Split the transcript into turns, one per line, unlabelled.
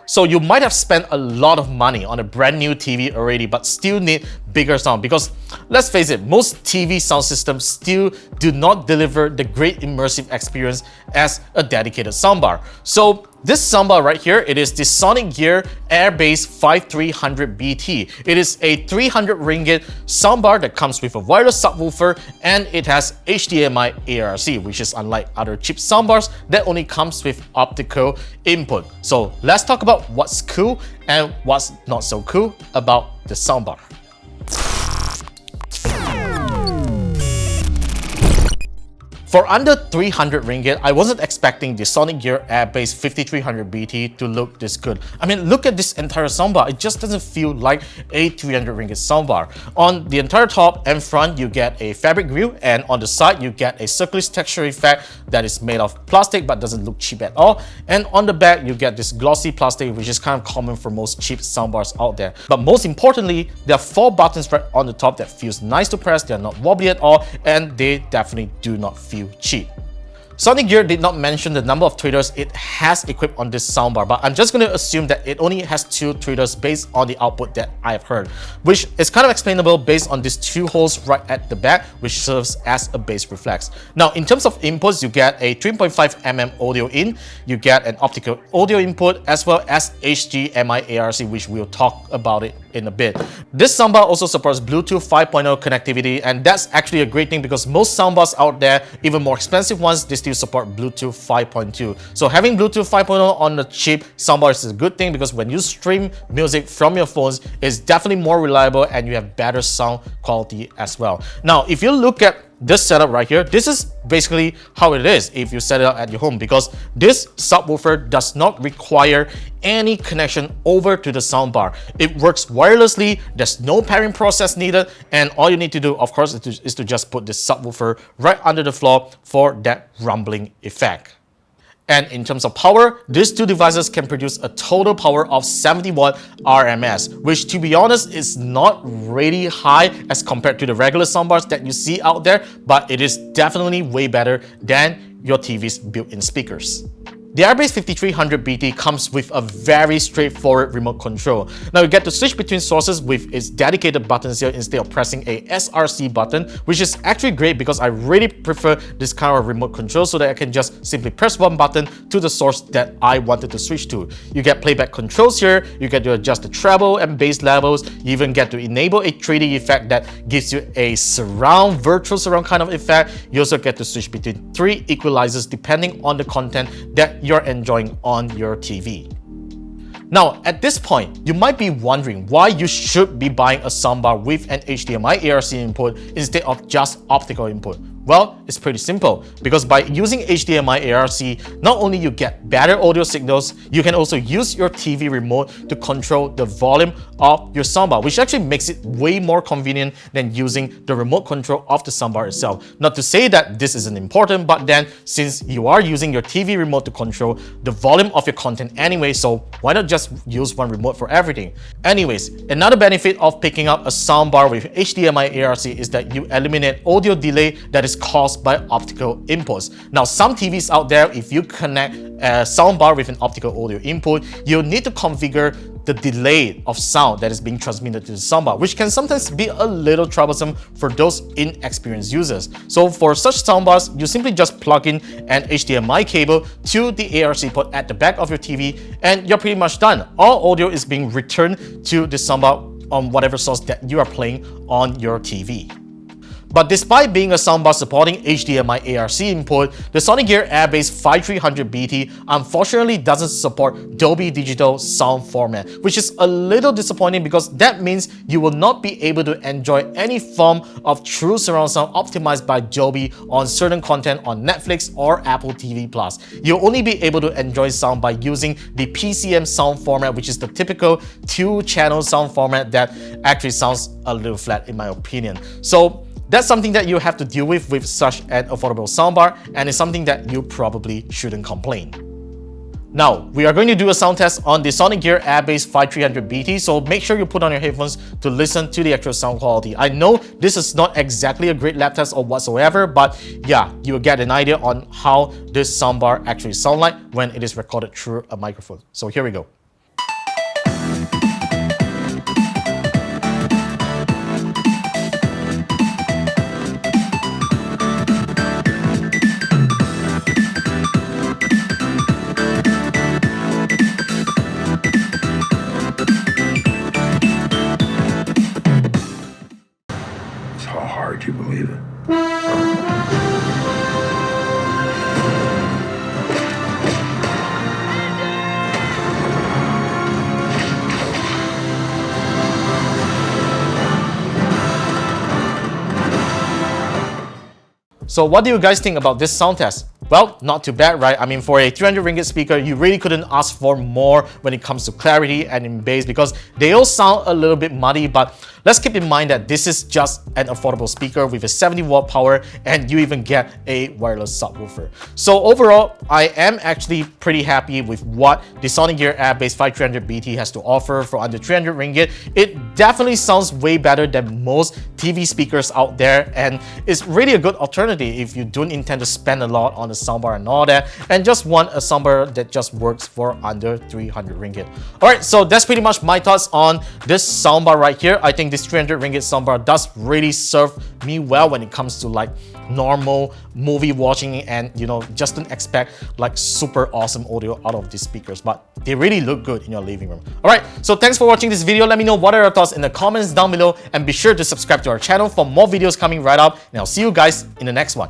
So you might have spent a lot of money on a brand new TV already, but still need bigger sound because let's face it, most TV sound systems still do not deliver the great immersive experience as a dedicated soundbar. So this soundbar right here, it is the SonicGear AirBass 5300BT. It is a 300 ringgit soundbar that comes with a wireless subwoofer and it has HDMI ARC, which is unlike other cheap soundbars that only comes with optical input. So let's talk about what's cool and what's not so cool about the soundbar. For under 300 ringgit, I wasn't expecting the SonicGear AirBass 5300BT to look this good. I mean, look at this entire soundbar. It just doesn't feel like a 300 ringgit soundbar. On the entire top and front, you get a fabric grille, and on the side, you get a circular texture effect that is made of plastic but doesn't look cheap at all. And on the back, you get this glossy plastic, which is kind of common for most cheap soundbars out there. But most importantly, there are 4 buttons right on the top that feels nice to press. They're not wobbly at all, and they definitely do not feel cheap. SonicGear did not mention the number of tweeters it has equipped on this soundbar, but I'm just going to assume that it only has 2 tweeters based on the output that I've heard, which is kind of explainable based on these 2 holes right at the back, which serves as a bass reflex. Now, in terms of inputs, you get a 3.5mm audio in, you get an optical audio input, as well as HDMI ARC, which we'll talk about it in a bit. This soundbar also supports Bluetooth 5.0 connectivity, and that's actually a great thing because most soundbars out there, even more expensive ones, they still support Bluetooth 5.2. So having Bluetooth 5.0 on the cheap soundbar is a good thing because when you stream music from your phones, it's definitely more reliable and you have better sound quality as well. Now, if you look at this setup right here, this is basically how it is if you set it up at your home, because this subwoofer does not require any connection over to the soundbar. It works wirelessly, there's no pairing process needed, and all you need to do, of course, is to just put this subwoofer right under the floor for that rumbling effect. And in terms of power, these 2 devices can produce a total power of 70 watt RMS, which to be honest is not really high as compared to the regular soundbars that you see out there, but it is definitely way better than your TV's built-in speakers. The AirBass 5300BT comes with a very straightforward remote control. Now you get to switch between sources with its dedicated buttons here instead of pressing a SRC button, which is actually great because I really prefer this kind of remote control so that I can just simply press one button to the source that I wanted to switch to. You get playback controls here, you get to adjust the treble and bass levels, you even get to enable a 3D effect that gives you a virtual surround kind of effect. You also get to switch between 3 equalizers depending on the content that you're enjoying on your TV. Now, at this point, you might be wondering why you should be buying a soundbar with an HDMI ARC input instead of just optical input. Well, it's pretty simple, because by using HDMI ARC, not only you get better audio signals, you can also use your TV remote to control the volume of your soundbar, which actually makes it way more convenient than using the remote control of the soundbar itself. Not to say that this isn't important, but then since you are using your TV remote to control the volume of your content anyway, so why not just use one remote for everything? Anyways, another benefit of picking up a soundbar with HDMI ARC is that you eliminate audio delay that is caused by optical inputs. Now, some TVs out there, if you connect a soundbar with an optical audio input, you'll need to configure the delay of sound that is being transmitted to the soundbar, which can sometimes be a little troublesome for those inexperienced users. So for such soundbars, you simply just plug in an HDMI cable to the ARC port at the back of your TV and you're pretty much done. All audio is being returned to the soundbar on whatever source that you are playing on your TV. But despite being a soundbar supporting HDMI ARC input, the SonicGear AirBass 5300BT unfortunately doesn't support Dolby Digital sound format, which is a little disappointing because that means you will not be able to enjoy any form of true surround sound optimized by Dolby on certain content on Netflix or Apple TV+. You'll only be able to enjoy sound by using the PCM sound format, which is the typical 2-channel sound format that actually sounds a little flat in my opinion. So that's something that you have to deal with such an affordable soundbar, and it's something that you probably shouldn't complain. Now, we are going to do a sound test on the SonicGear AirBass 5300BT, so make sure you put on your headphones to listen to the actual sound quality. I know this is not exactly a great lab test or whatsoever, but yeah, you'll get an idea on how this soundbar actually sounds like when it is recorded through a microphone. So here we go. So what do you guys think about this sound test? Well, not too bad, right? I mean, for a 300 ringgit speaker, you really couldn't ask for more when it comes to clarity and in bass, because they all sound a little bit muddy, but let's keep in mind that this is just an affordable speaker with a 70-watt power, and you even get a wireless subwoofer. So overall, I am actually pretty happy with what the SonicGear AirBass 5300BT has to offer for under 300 ringgit. It definitely sounds way better than most TV speakers out there, and it's really a good alternative if you don't intend to spend a lot on a soundbar and all that, and just want a soundbar that just works for under 300 ringgit. Alright, so that's pretty much my thoughts on this soundbar right here. I think this 300 ringgit soundbar does really serve me well when it comes to like normal movie watching, and you know, just don't expect like super awesome audio out of these speakers, but they really look good in your living room. Alright, so thanks for watching this video. Let me know what are your thoughts in the comments down below, and be sure to subscribe to our channel for more videos coming right up, and I'll see you guys in the next one.